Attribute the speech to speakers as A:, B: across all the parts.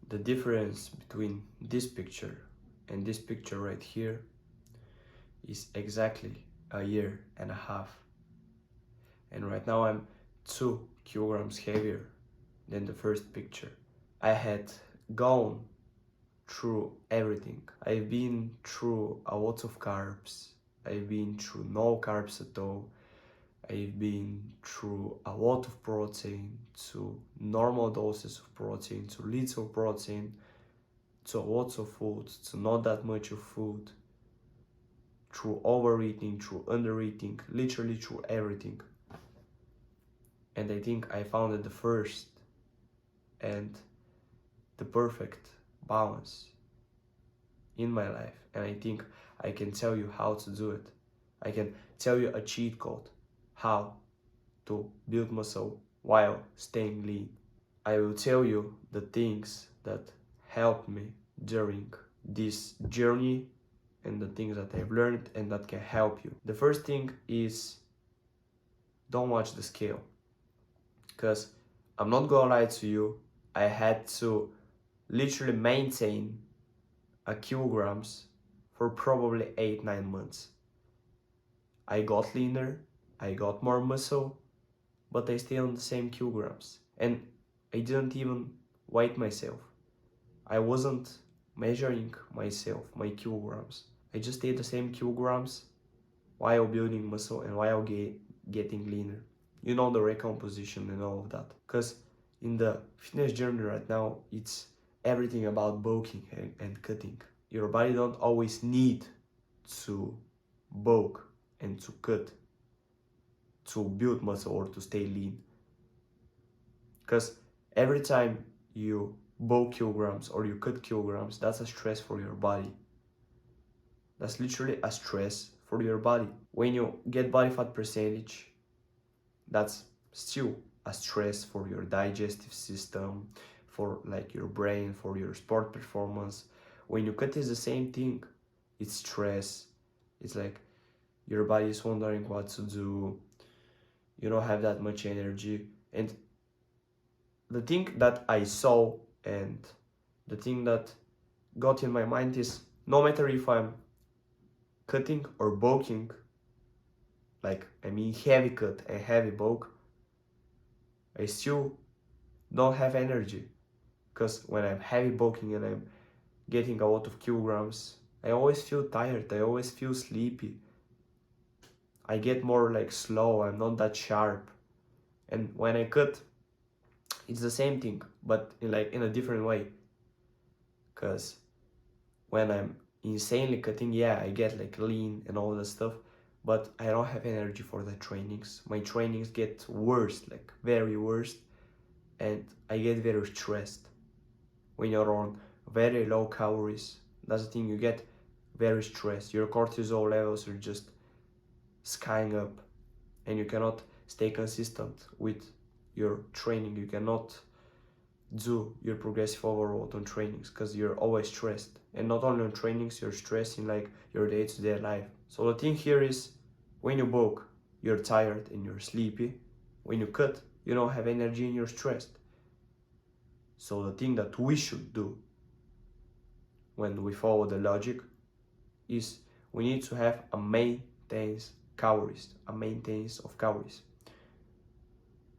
A: The difference between this picture and this picture right here is exactly a year and a half. And right now I'm 2 kilograms heavier than the first picture. I had gone through everything. I've been through a lot of carbs. I've been through no carbs at all. I've been through a lot of protein, to normal doses of protein, to little protein, to lots of food, to not that much of food, through overeating, through undereating, literally through everything. And I think I found it the first and the perfect balance in my life. And I think I can tell you how to do it. I can tell you a cheat code how to build muscle while staying lean. I will tell you the things that helped me during this journey and the things that I've learned and that can help you. The first thing is, don't watch the scale, because I'm not gonna lie to you, I had to literally maintain a kilograms for probably 8-9 months. I got leaner, I got more muscle, but I stayed on the same kilograms, and I didn't even weigh myself. I wasn't measuring myself, my kilograms. I just stayed the same kilograms while building muscle and while getting leaner. You know, the recomposition and all of that. Because in the fitness journey right now, it's everything about bulking and cutting. Your body don't always need to bulk and to cut to build muscle or to stay lean. Because every time you bulk kilograms or you cut kilograms, that's a stress for your body. That's literally a stress for your body. When you get body fat percentage, that's still a stress for your digestive system, for like your brain, for your sport performance. When you cut, is the same thing. It's stress. It's like your body is wondering what to do. You don't have that much energy. And the thing that I saw and the thing that got in my mind is, no matter if I'm cutting or bulking, like I mean heavy cut and heavy bulk, I still don't have energy. Because when I'm heavy bulking and I'm getting a lot of kilograms, I always feel tired, I always feel sleepy. I get more like slow, I'm not that sharp. And when I cut, it's the same thing, but in a different way. Because when I'm insanely cutting, yeah, I get like lean and all that stuff, but I don't have energy for the trainings. My trainings get worse, like very worse, and I get very stressed. When you're on very low calories, that's the thing, you get very stressed. Your cortisol levels are just skying up, and you cannot stay consistent with your training. You cannot do your progressive overload on trainings because you're always stressed. And not only on trainings, you're stressed in like your day-to-day life. So the thing here is, when you bulk, you're tired and you're sleepy. When you cut, you don't have energy and you're stressed. So the thing that we should do when we follow the logic is, we need to have a maintenance calories, a maintenance of calories.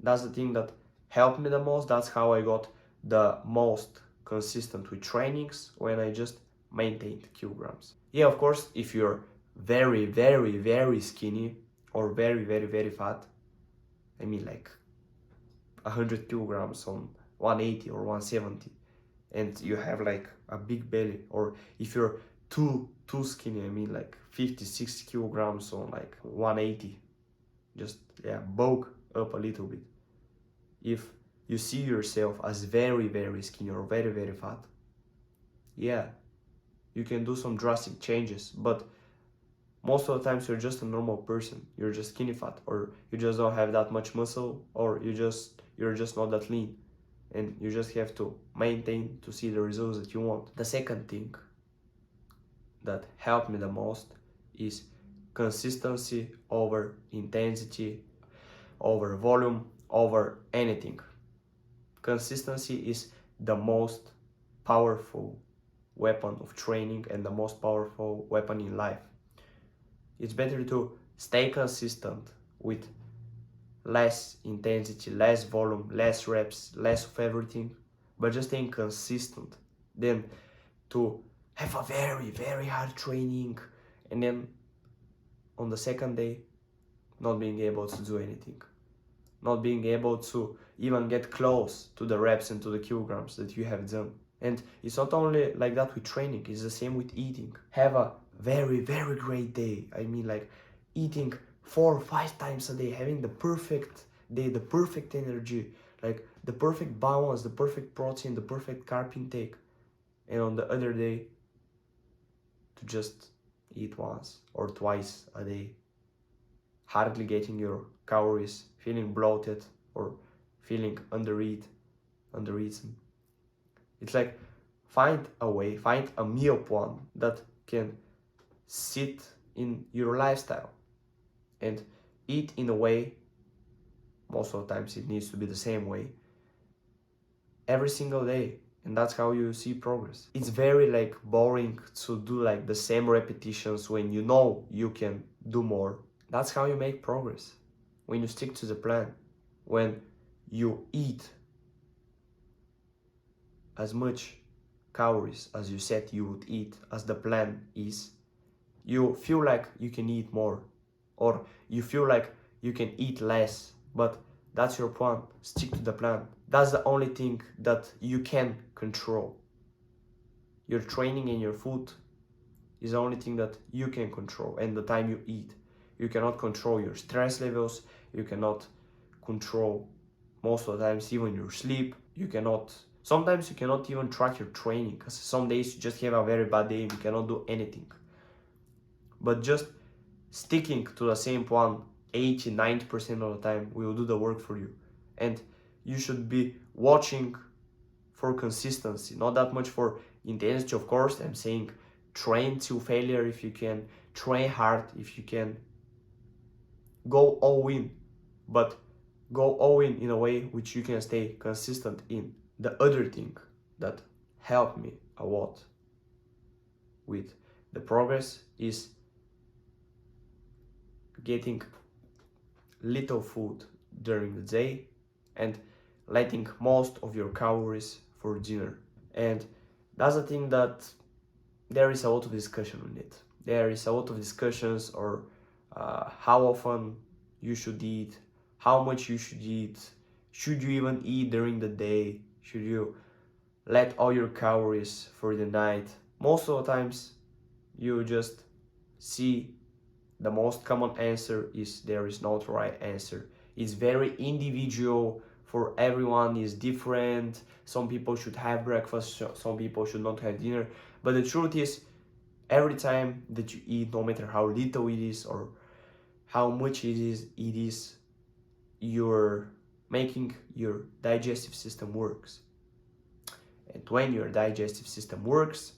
A: That's the thing that helped me the most. That's how I got the most consistent with trainings, when I just maintained kilograms. Yeah, of course, if you're very, very, very skinny or very, very, very fat, I mean like 100 kilograms on 180 or 170, and you have like a big belly, or if you're too skinny, I mean like 50-60 kilograms on like 180, just yeah, bulk up a little bit. If you see yourself as very, very skinny or very, very fat, yeah, you can do some drastic changes, but most of the times you're just a normal person. You're just skinny fat, or you just don't have that much muscle, or you're just not that lean, and you just have to maintain to see the results that you want. The second thing that helped me the most is consistency over intensity, over volume, over anything. Consistency is the most powerful weapon of training and the most powerful weapon in life. It's better to stay consistent with less intensity, less volume, less reps, less of everything, but just staying consistent than to have a very, very hard training and then on the second day not being able to do anything, not being able to even get close to the reps and to the kilograms that you have done. And it's not only like that with training, it's the same with eating. Have a very, very great day. I mean, like eating 4 or 5 times a day, having the perfect day, the perfect energy, like the perfect balance, the perfect protein, the perfect carb intake. And on the other day, to just eat once or twice a day, hardly getting your calories, feeling bloated or feeling undereaten. It's like find a way, find a meal plan that can sit in your lifestyle and eat in a way, most of the times it needs to be the same way, every single day. And that's how you see progress. It's very like boring to do like the same repetitions when you know you can do more. That's how you make progress. When you stick to the plan, when you eat as much calories as you said you would eat, as the plan is, you feel like you can eat more, or you feel like you can eat less, but that's your plan. Stick to the plan. That's the only thing that you can control. Your training and your food is the only thing that you can control, and the time you eat. You cannot control your stress levels, you cannot control most of the times even your sleep. Sometimes you cannot even track your training, because some days you just have a very bad day and you cannot do anything. But just sticking to the same plan 80-90% of the time will do the work for you. And you should be watching for consistency, not that much for intensity. Of course, I'm saying train till failure if you can, train hard if you can, go all in, but go all in a way which you can stay consistent in. The other thing that helped me a lot with the progress is getting little food during the day and letting most of your calories for dinner. And that's a thing that there is a lot of discussion on it. There is a lot of discussions or how often you should eat, how much you should eat, should you even eat during the day, should you let all your calories for the night. Most of the times you just see the most common answer is there is no right answer. It's very individual, for everyone is different. Some people should have breakfast, some people should not have dinner. But the truth is, every time that you eat, no matter how little it is or how much it is, you're making your digestive system works. And when your digestive system works,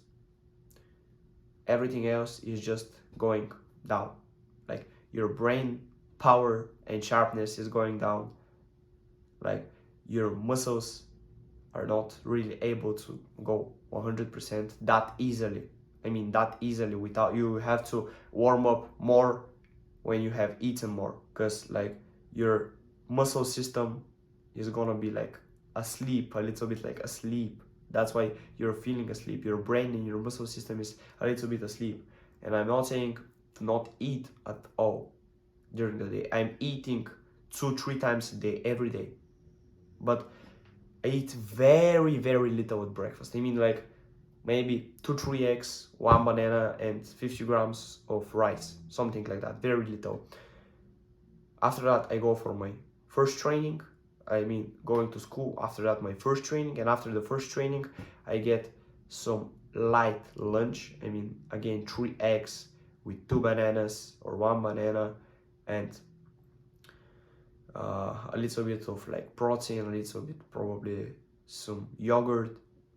A: everything else is just going down. Like your brain power and sharpness is going down. Like your muscles are not really able to go 100% that easily. I mean that easily, without you have to warm up more when you have eaten more, because like your muscle system is gonna be like asleep, a little bit like asleep. That's why you're feeling asleep. Your brain and your muscle system is a little bit asleep. And I'm not saying to not eat at all during the day. I'm eating 2-3 times a day, every day. But I eat very, very little at breakfast. I mean like maybe 2-3 eggs, 1 banana and 50 grams of rice, something like that, very little. After that I go for my first training, I mean going to school. After that my first training, and after the first training I get some light lunch. I mean again 3 eggs with 2 bananas or 1 banana and a little bit of like protein, a little bit probably some yogurt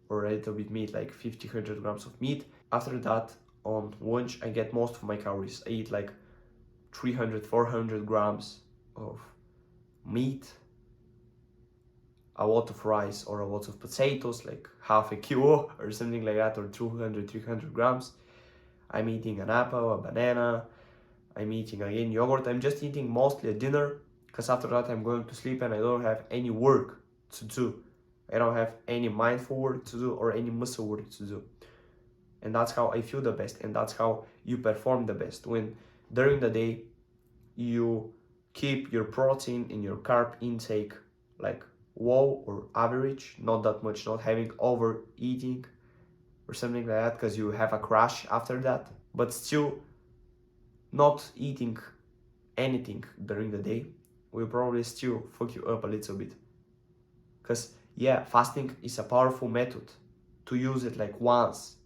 A: or a little bit meat, like 50-100 grams of meat. After that on lunch I get most of my calories. I eat like 300-400 grams of meat a lot of rice or a lot of potatoes, like half a kilo or something like that, or 200, 300 grams. I'm eating an apple, a banana, I'm eating again yogurt. I'm just eating mostly a dinner, because after that I'm going to sleep and I don't have any work to do. I don't have any mindful work to do or any muscle work to do. And that's how I feel the best, and that's how you perform the best. When during the day you keep your protein and your carb intake like low or average, not that much, not having overeating or something like that because you have a crash after that, but still not eating anything during the day will probably still fuck you up a little bit. Because yeah, fasting is a powerful method to use it like once.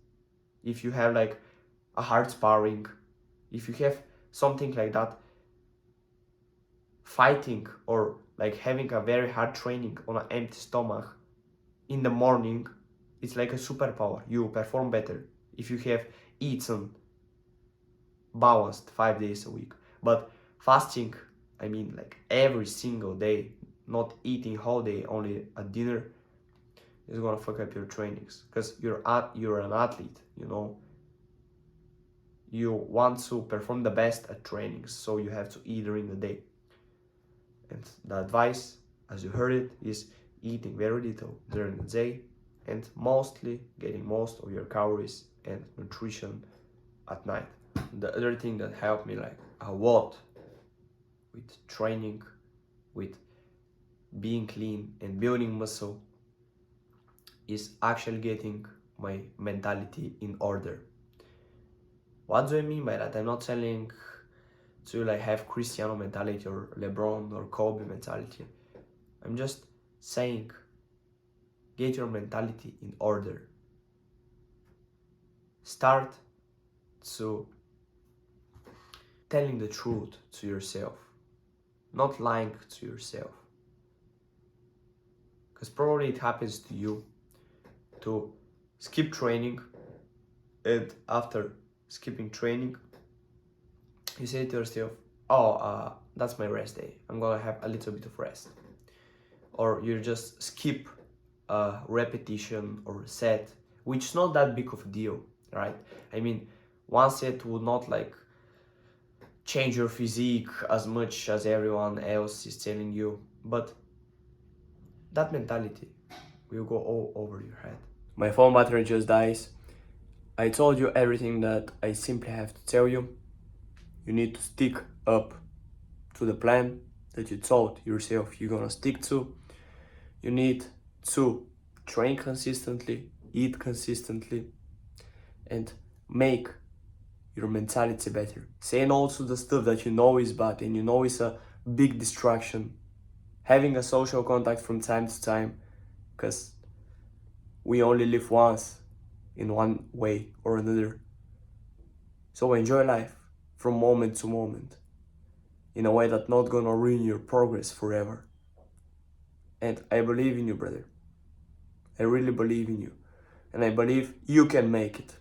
A: If you have like a hard sparring, if you have something like that, fighting or like having a very hard training on an empty stomach in the morning, it's like a superpower. You perform better if you have eaten balanced 5 days a week. But fasting, I mean like every single day, not eating whole day, only a dinner, is gonna fuck up your trainings, because you're an athlete, you know. You want to perform the best at trainings, so you have to eat during the day. And the advice, as you heard it, is eating very little during the day and mostly getting most of your calories and nutrition at night. The other thing that helped me like a lot with training, with being clean and building muscle, is actually getting my mentality in order. What do I mean by that? I'm not telling to like have Cristiano mentality or LeBron or Kobe mentality. I'm just saying, get your mentality in order. Start to telling the truth to yourself, not lying to yourself. Because probably it happens to you to skip training, and after skipping training, you say to yourself, oh, that's my rest day, I'm gonna have a little bit of rest. Or you just skip a repetition or set, which is not that big of a deal, right? I mean, one set would not like change your physique as much as everyone else is telling you, but that mentality will go all over your head. My phone battery just dies. I told you everything that I simply have to tell you. You need to stick up to the plan that you told yourself you're gonna stick to. You need to train consistently, eat consistently, and make your mentality better. Saying also the stuff that you know is bad and you know is a big distraction. Having a social contact from time to time, because we only live once in one way or another. So enjoy life from moment to moment in a way that's not gonna ruin your progress forever. And I believe in you, brother. I really believe in you. And I believe you can make it.